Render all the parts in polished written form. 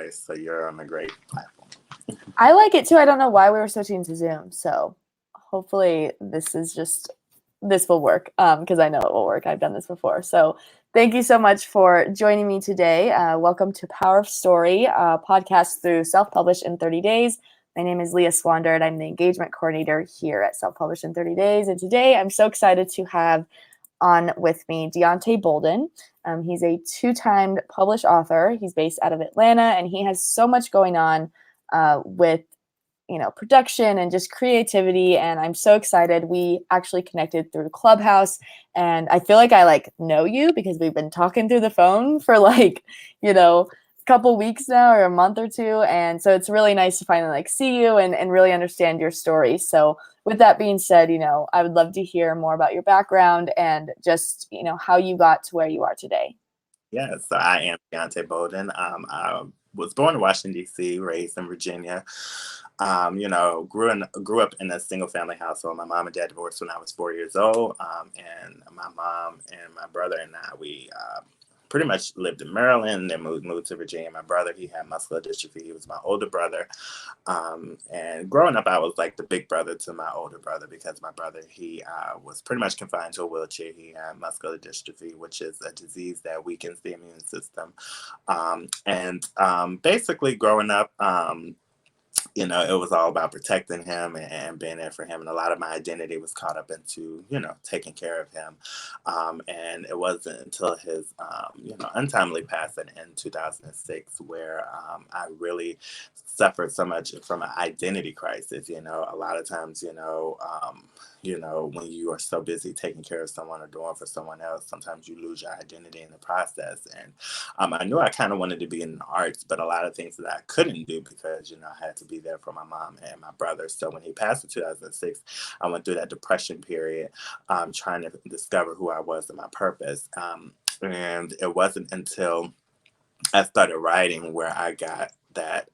voice. So you're on a great platform. I like it too. I don't know why we were switching to Zoom. So hopefully this will work because I know it will work. I've done this before. So thank you so much for joining me today. Welcome to Power of Story, podcast through Self-Published in 30 Days. My name is Leah Swander, and I'm the engagement coordinator here at Self-Published in 30 Days. And today I'm so excited to have on with me Deonte Bolden. He's a 2-time published author. He's based out of Atlanta, and he has so much going on with production and just creativity. And I'm so excited. We actually connected through Clubhouse, and I feel like I know you because we've been talking through the phone for a couple weeks now, or a month or two. And so it's really nice to finally see you and really understand your story. So with that being said, I would love to hear more about your background and just, how you got to where you are today. Yeah, so I am Deonte Bolden. I was born in Washington, D.C., raised in Virginia. Grew up in a single family household. My mom and dad divorced when I was 4 years old. And my mom and my brother and I, we pretty much lived in Maryland, then moved to Virginia. My brother, he had muscular dystrophy. He was my older brother. And growing up, I was like the big brother to my older brother because my brother, he was pretty much confined to a wheelchair. He had muscular dystrophy, which is a disease that weakens the immune system. Basically growing up, it was all about protecting him and being there for him. And a lot of my identity was caught up into, taking care of him. And it wasn't until his, untimely passing in 2006 where I really suffered so much from an identity crisis. A lot of times, when you are so busy taking care of someone or doing for someone else, sometimes you lose your identity in the process. And I knew I kind of wanted to be in the arts, but a lot of things that I couldn't do because, I had to be there for my mom and my brother. So when he passed in 2006, I went through that depression period, trying to discover who I was and my purpose. And it wasn't until I started writing where I got that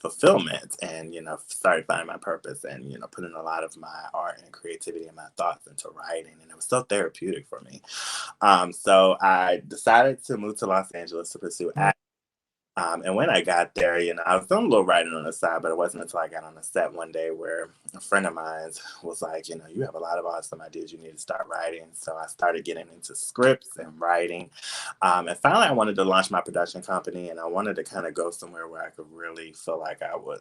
fulfillment and, started finding my purpose and, putting a lot of my art and creativity and my thoughts into writing. And it was so therapeutic for me. So I decided to move to Los Angeles to pursue acting. And when I got there, I was doing a little writing on the side, but it wasn't until I got on the set one day where a friend of mine was like, you have a lot of awesome ideas. You need to start writing. So I started getting into scripts and writing. And finally, I wanted to launch my production company, and I wanted to kind of go somewhere where I could really feel like I would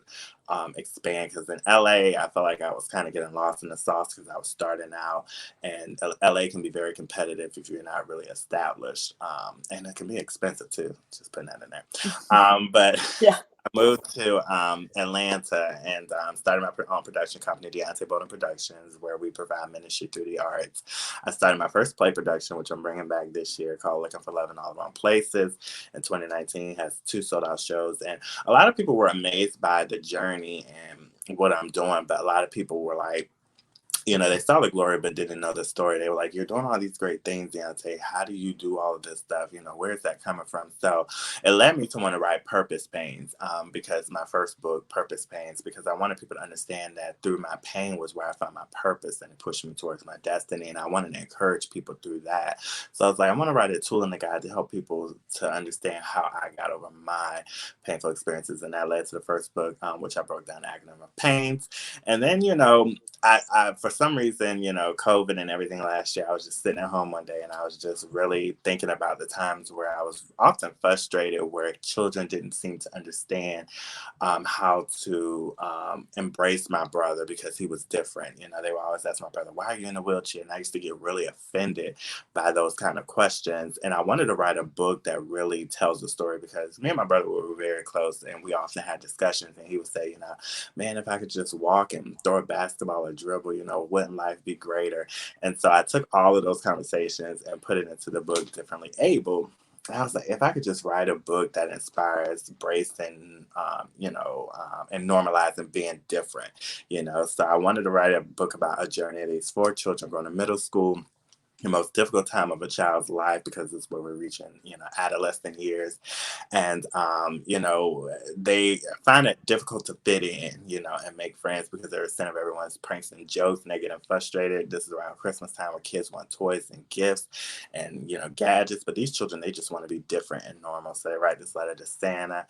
expand. Because in LA, I felt like I was kind of getting lost in the sauce because I was starting out. And LA can be very competitive if you're not really established. And it can be expensive too, just putting that in there. But yeah. I moved to Atlanta and started my own production company, Deonte Bolden Productions, where we provide ministry through the arts. I started my first play production, which I'm bringing back this year, called Looking for Love in All the Wrong Places. In 2019, has 2 sold-out shows. And a lot of people were amazed by the journey and what I'm doing, but a lot of people were like, they saw the glory, but didn't know the story. They were like, you're doing all these great things, Deonte. How do you do all of this stuff? Where's that coming from? So it led me to want to write Purpose Pains, because my first book, Purpose Pains, because I wanted people to understand that through my pain was where I found my purpose, and it pushed me towards my destiny. And I wanted to encourage people through that. So I was like, I want to write a tool and a guide to help people to understand how I got over my painful experiences. And that led to the first book, which I broke down the acronym of PAINS. And then, I for some reason, COVID and everything last year, I was just sitting at home one day and I was just really thinking about the times where I was often frustrated, where children didn't seem to understand how to embrace my brother because he was different. They would always ask my brother, why are you in a wheelchair? And I used to get really offended by those kind of questions. And I wanted to write a book that really tells the story because me and my brother were very close and we often had discussions, and he would say, man, if I could just walk and throw a basketball or dribble, wouldn't life be greater? And so I took all of those conversations and put it into the book Differently Able. I was like, if I could just write a book that inspires embracing, and normalizing being different, So I wanted to write a book about a journey of these 4 children going to middle school, the most difficult time of a child's life because it's where we're reaching, adolescent years. And, they find it difficult to fit in, and make friends because they're a center of everyone's pranks and jokes, and they get frustrated. This is around Christmas time where kids want toys and gifts and, gadgets. But these children, they just want to be different and normal. So they write this letter to Santa.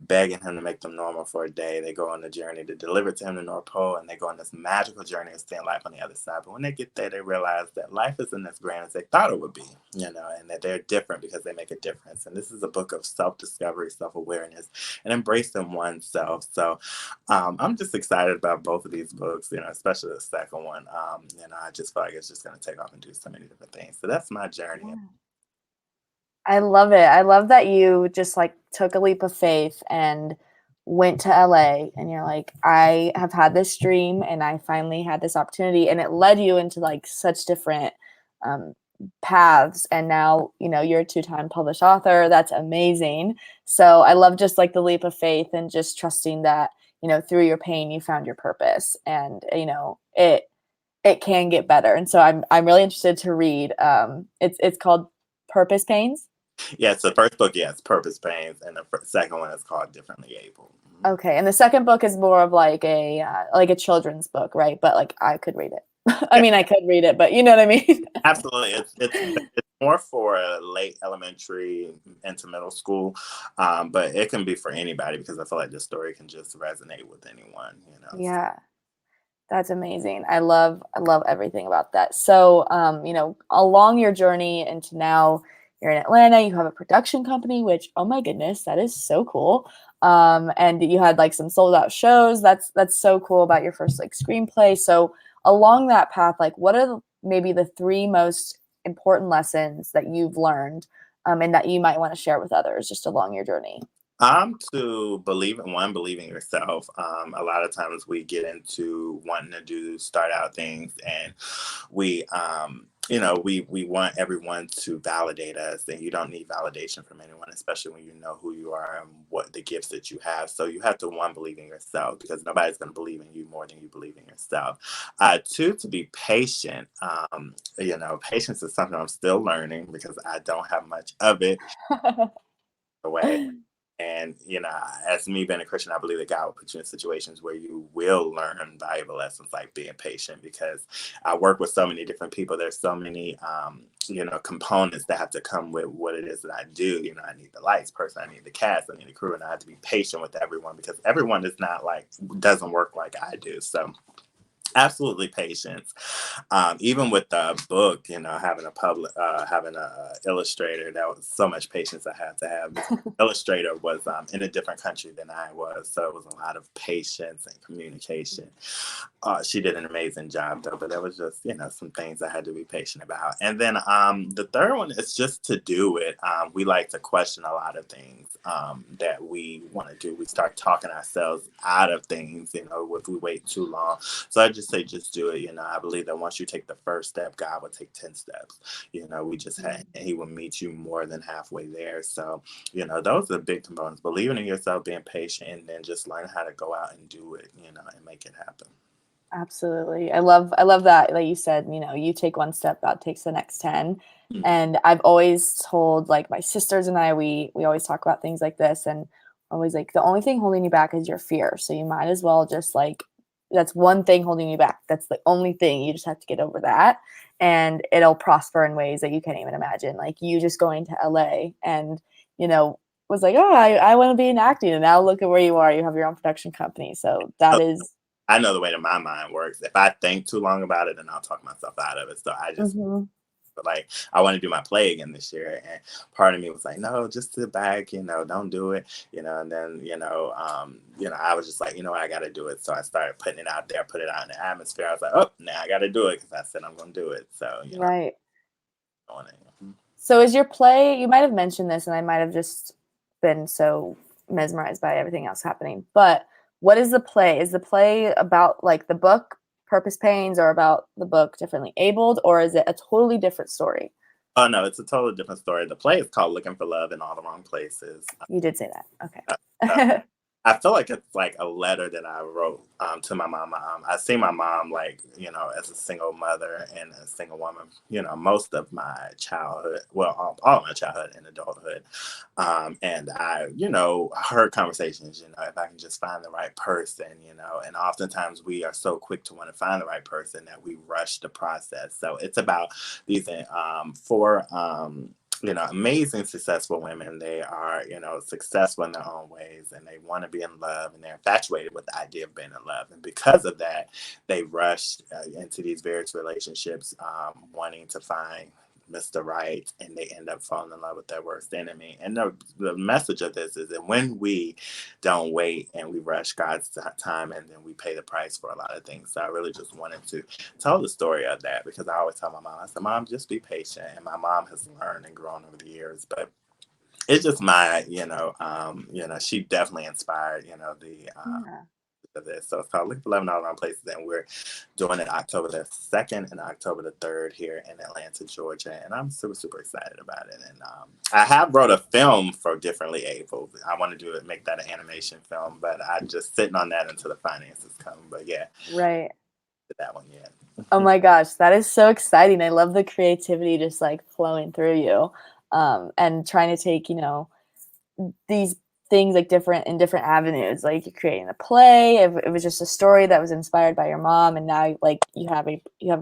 begging him to make them normal for a day. They go on the journey to deliver to him the North Pole, and they go on this magical journey of seeing life on the other side. But when they get there, they realize that life isn't as grand as they thought it would be, and that they're different because they make a difference. And this is a book of self-discovery, self-awareness, and embracing oneself. So I'm just excited about both of these books, especially the second one. I just feel like it's just going to take off and do so many different things. So that's my journey. Yeah. I love it. I love that you just like took a leap of faith and went to LA and you're like, I have had this dream and I finally had this opportunity, and it led you into like such different um, paths. And now, you're a 2-time published author. That's amazing. So I love just like the leap of faith and just trusting that, through your pain, you found your purpose, and, it can get better. And so I'm really interested to read. It's called Purpose Pains. Yes, the first book, yes, Purpose Pains, and the second one is called Differently Able. Okay, and the second book is more of like a children's book, right? But like I could read it. I Yeah, mean, I could read it, but you know what I mean? absolutely. It's more for a late elementary into middle school, but it can be for anybody because I feel like this story can just resonate with anyone. Yeah. That's amazing. I love everything about that. So, along your journey into now you're in Atlanta, you have a production company, which, oh my goodness, that is so cool. And you had like some sold out shows. That's so cool about your first like screenplay. So along that path, like what are maybe the 3 most important lessons that you've learned, and that you might want to share with others just along your journey? To believe in yourself. A lot of times we get into wanting to start out things, and we want everyone to validate us, and you don't need validation from anyone, especially when you know who you are and what the gifts that you have. So you have to, one, believe in yourself because nobody's going to believe in you more than you believe in yourself. Two, to be patient. Patience is something I'm still learning because I don't have much of it away. And, as me being a Christian, I believe that God will put you in situations where you will learn valuable lessons like being patient, because I work with so many different people. There's so many, components that have to come with what it is that I do. I need the lights person, I need the cast, I need the crew, and I have to be patient with everyone because everyone is not like, doesn't work like I do. So absolutely patience. Even with the book, having a illustrator, that was so much patience I had to have. The illustrator was in a different country than I was, so it was a lot of patience and communication. She did an amazing job though, but there was just some things I had to be patient about. And then the third one is just to do it. We like to question a lot of things that we want to do. We start talking ourselves out of things, if we wait too long. So I just say, just do it. I believe that once you take the first step, God will take 10 steps. We just had, and He will meet you more than halfway there. So, those are the big components: believing in yourself, being patient, and then just learn how to go out and do it, and make it happen. Absolutely. I love that you said, you take one step, God takes the next 10. Mhm. And I've always told like my sisters and I, we always talk about things like this, and always like the only thing holding you back is your fear. So you might as well just like, that's one thing holding you back. That's the only thing. You just have to get over that, and it'll prosper in ways that you can't even imagine. Like you just going to LA and, was like, oh, I want to be in acting. And now look at where you are. You have your own production company. So that is. I know the way that my mind works. If I think too long about it, then I'll talk myself out of it. So I just, Mhm. like, I want to do my play again this year, and part of me was like, no, just sit back, don't do it, and then I was just like, I got to do it. So I started putting it out there, put it out in the atmosphere. I was like, oh, now I got to do it because I said I'm going to do it. So Right. on it. So is your play, you might have mentioned this and I might have just been so mesmerized by everything else happening, but what is the play? Is the play about like the book Purpose Pains, or about the book Differently Abled, or is it a totally different story? Oh no, it's a totally different story. The play is called Looking for Love in All the Wrong Places. You did say that. Uh, Okay. I feel like it's like a letter that I wrote to my mom. I see my mom, like, as a single mother and a single woman, most of my childhood, well, all my childhood and adulthood. And I, heard conversations, if I can just find the right person, and oftentimes we are so quick to want to find the right person that we rush the process. So it's about these 4 amazing, successful women. They are, successful in their own ways, and they want to be in love, and they're infatuated with the idea of being in love. And because of that, they rush into these various relationships, wanting to find Mr. Right, and they end up falling in love with their worst enemy. And the message of this is that when we don't wait and we rush God's time, and then we pay the price for a lot of things. So I really just wanted to tell the story of that, because I always tell my mom, I said, Mom, just be patient. And my mom has learned and grown over the years, but it's just my, she definitely inspired, the Yeah. of this. So it's called League of 11 All Around Places, and we're doing it October the 2nd and October the 3rd here in Atlanta, Georgia. And I'm super, super excited about it. And I have wrote a film for Differently Able. I want to do it, make that an animation film, but I'm just sitting on that until the finances come. But yeah, Right. that one yet. Oh my gosh, that is so exciting. I love the creativity just like flowing through you. And trying to take, these things like different in different avenues. Like you're creating a play, if it was just a story that was inspired by your mom, and now like you have a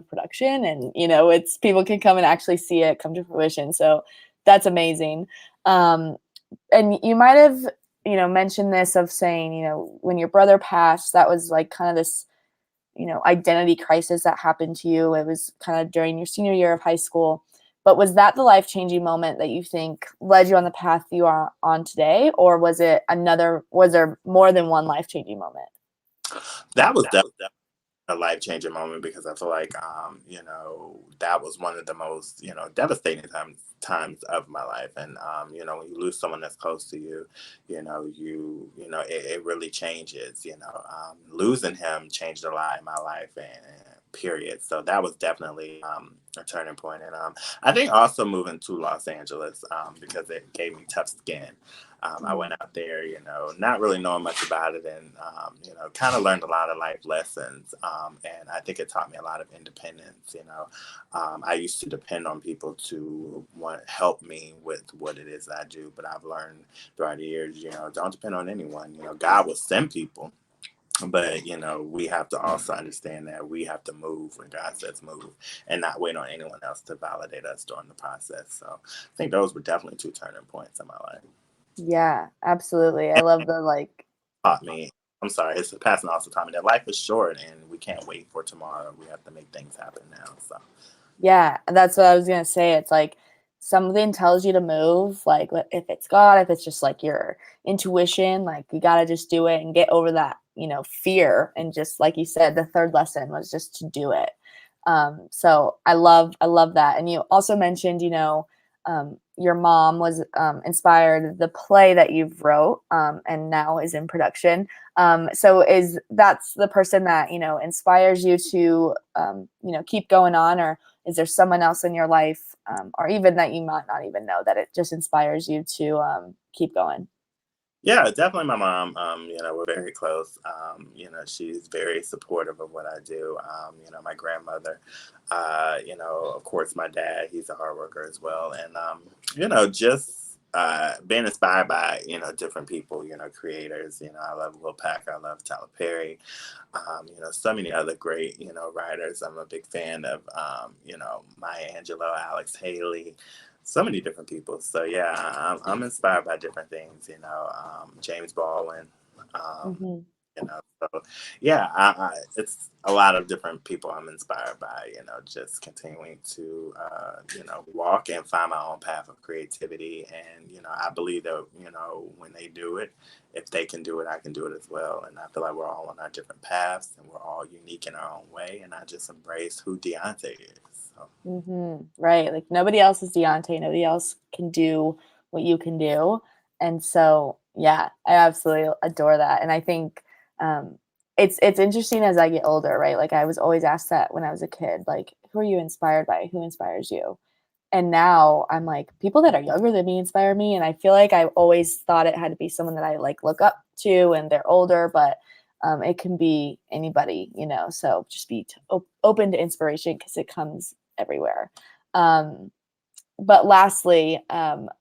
production, and it's people can come and actually see it come to fruition. So that's amazing. Um, and you might have, mentioned this of saying, when your brother passed, that was like kind of this identity crisis that happened to you. It was kind of during your senior year of high school. But was that the life-changing moment that you think led you on the path you are on today? Or was there more than one life-changing moment? That was definitely a life changing moment, because I feel like that was one of the most devastating times of my life. And when you lose someone that's close to you, it really changes. Losing him changed a lot in my life, and period. So that was definitely a turning point. And I think also moving to Los Angeles, because it gave me tough skin. I went out there, not really knowing much about it, and kind of learned a lot of life lessons. And I think it taught me a lot of independence. I used to depend on people to help me with what it is that I do, but I've learned throughout the years, don't depend on anyone. God will send people, but we have to also understand that we have to move when God says move, and not wait on anyone else to validate us during the process. So I think those were definitely two turning points in my life. Yeah, absolutely. I love the like. Taught me, I'm sorry, his passing also taught me that life is short, and we can't wait for tomorrow. We have to make things happen now. So Yeah, that's what I was gonna say. It's like something tells you to move, like if it's God, if it's just like your intuition, like you gotta just do it and get over that, fear. And just like you said, the third lesson was just to do it. So I love that. And you also mentioned, your mom was inspired the play that you've wrote, and now is in production. So that's the person that inspires you to keep going on, or is there someone else in your life, or even that you might not even know, that it just inspires you to keep going? yeah, definitely my mom. We're very close. She's very supportive of what I do. My grandmother, of course, my dad, he's a hard worker as well. And, just being inspired by, different people, creators. I love Will Packer, I love Tyler Perry, so many other great, writers. I'm a big fan of, Maya Angelou, Alex Haley, so many different people. So yeah, I'm inspired by different things. James Baldwin. Um, Hmm. so yeah, it's a lot of different people I'm inspired by. Just continuing to walk and find my own path of creativity. And I believe that when they do it, if they can do it, I can do it as well. And I feel like we're all on our different paths, and we're all unique in our own way. And I just embrace who Deonte is. So. Right. Like nobody else is Deontay. Nobody else can do what you can do. And so, yeah, I absolutely adore that. And I think um, it's interesting as I get older, right? Like I was always asked that when I was a kid, like, who are you inspired by? Who inspires you? And now I'm like, people that are younger than me inspire me. And I feel like I've always thought it had to be someone that I like look up to and they're older, but it can be anybody, so just be open to inspiration because it comes everywhere. Um, but lastly,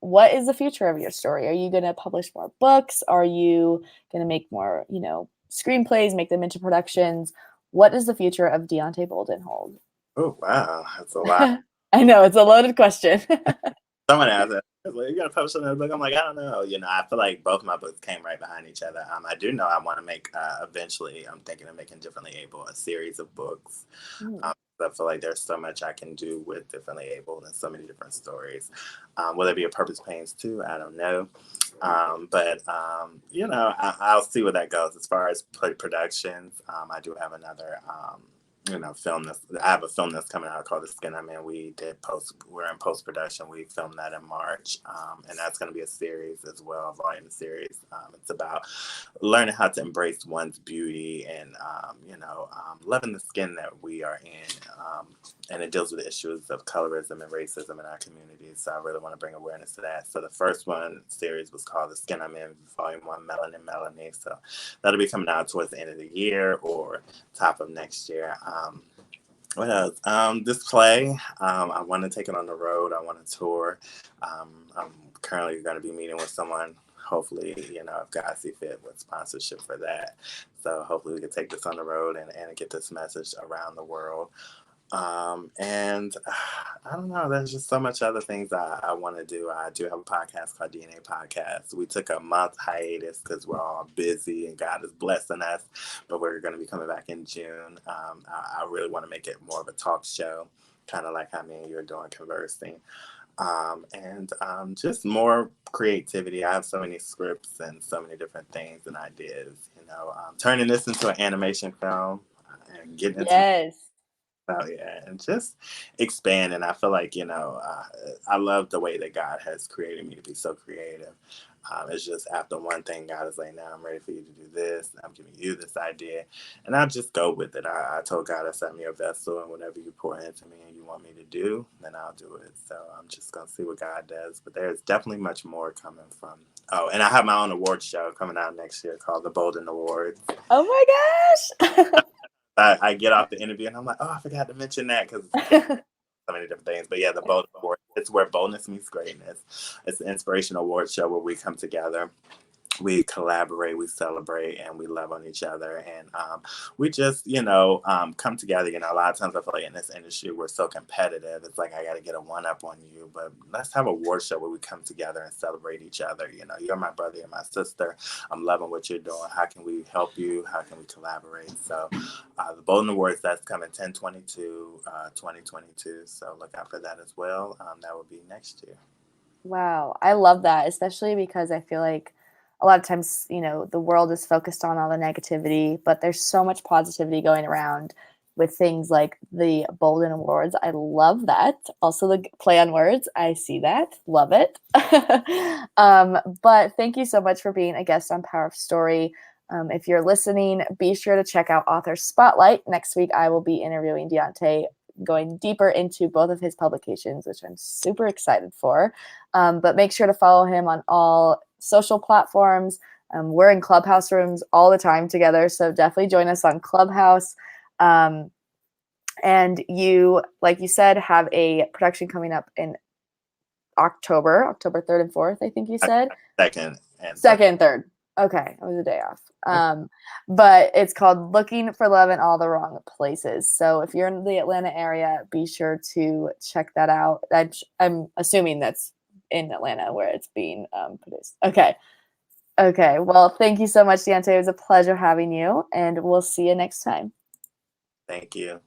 what is the future of your story? Are you going to publish more books? Are you going to make more, screenplays, make them into productions? What does the future of Deonte Bolden hold? Oh wow, that's a lot. I know it's a loaded question. Someone asked me, like, you gonna publish another book? I'm like, I don't know. I feel like both my books came right behind each other. I do know I want to make, eventually, I'm thinking of making Differently Able a series of books. Mm. I feel like there's so much I can do with Differently Able and so many different stories. Will there be a Purpose Pains too? I don't know. I'll see where that goes. As far as play productions, I do have another, film I have a film that's coming out called The Skin I'm In. We're in post production. We filmed that in March, and that's going to be a series as well, a volume series. It's about learning how to embrace one's beauty and loving the skin that we are in, and it deals with the issues of colorism and racism in our communities. So I really want to bring awareness to that. So the first one series was called The Skin I'm In, Volume 1, Melanin Melanie. So that'll be coming out towards the end of the year or top of next year. What else? This play, I want to take it on the road. I want to tour. I'm currently going to be meeting with someone, hopefully, if God see fit, with sponsorship for that. So hopefully we can take this on the road and get this message around the world. And I don't know, there's just so much other things I want to do. I do have a podcast called DNA Podcast. We took a month hiatus because we're all busy and God is blessing us, but we're going to be coming back in June. I really want to make it more of a talk show, kind of like how me and you are doing, conversing. And just more creativity. I have so many scripts and so many different things and ideas, turning this into an animation film and getting into Yes. Oh yeah, and just expand. And I feel like I love the way that God has created me to be so creative. It's just after one thing, God is like, "Now I'm ready for you to do this. I'm giving you this idea," and I just go with it. I told God, "I sent me a vessel, and whatever you pour into me and you want me to do, then I'll do it." So I'm just gonna see what God does. But there's definitely much more coming from. Oh, and I have my own award show coming out next year called the Bolden Awards. Oh my gosh. I get off the interview and I'm like, oh, I forgot to mention that because so many different things. But yeah, the Bolden Award, it's where boldness meets greatness. It's an inspirational award show where we come together, we collaborate, we celebrate, and we love on each other. And we just, come together. A lot of times I feel like in this industry, we're so competitive. It's like, I got to get a one up on you. But let's have a award show where we come together and celebrate each other. You're my brother, you're my sister. I'm loving what you're doing. How can we help you? How can we collaborate? So the Bolden Awards, that's coming 10/22, 2022. So look out for that as well. That will be next year. Wow, I love that, especially because I feel like a lot of times, the world is focused on all the negativity, but there's so much positivity going around with things like the Bolden Awards. I love that. Also, the play on words. I see that. Love it. But thank you so much for being a guest on Power of Story. If you're listening, be sure to check out Author Spotlight. Next week, I will be interviewing Deonte, going deeper into both of his publications, which I'm super excited for. But make sure to follow him on all social platforms. We're in Clubhouse rooms all the time together, so definitely join us on Clubhouse. And you, like you said, have a production coming up in October 3rd and 4th, I think you said. Second and third. Okay, it was a day off. But it's called Looking for Love in All the Wrong Places. So if you're in the Atlanta area, be sure to check that out. I'm assuming that's in Atlanta where it's being produced. Okay. Well, thank you so much, Deonte. It was a pleasure having you, and we'll see you next time. Thank you.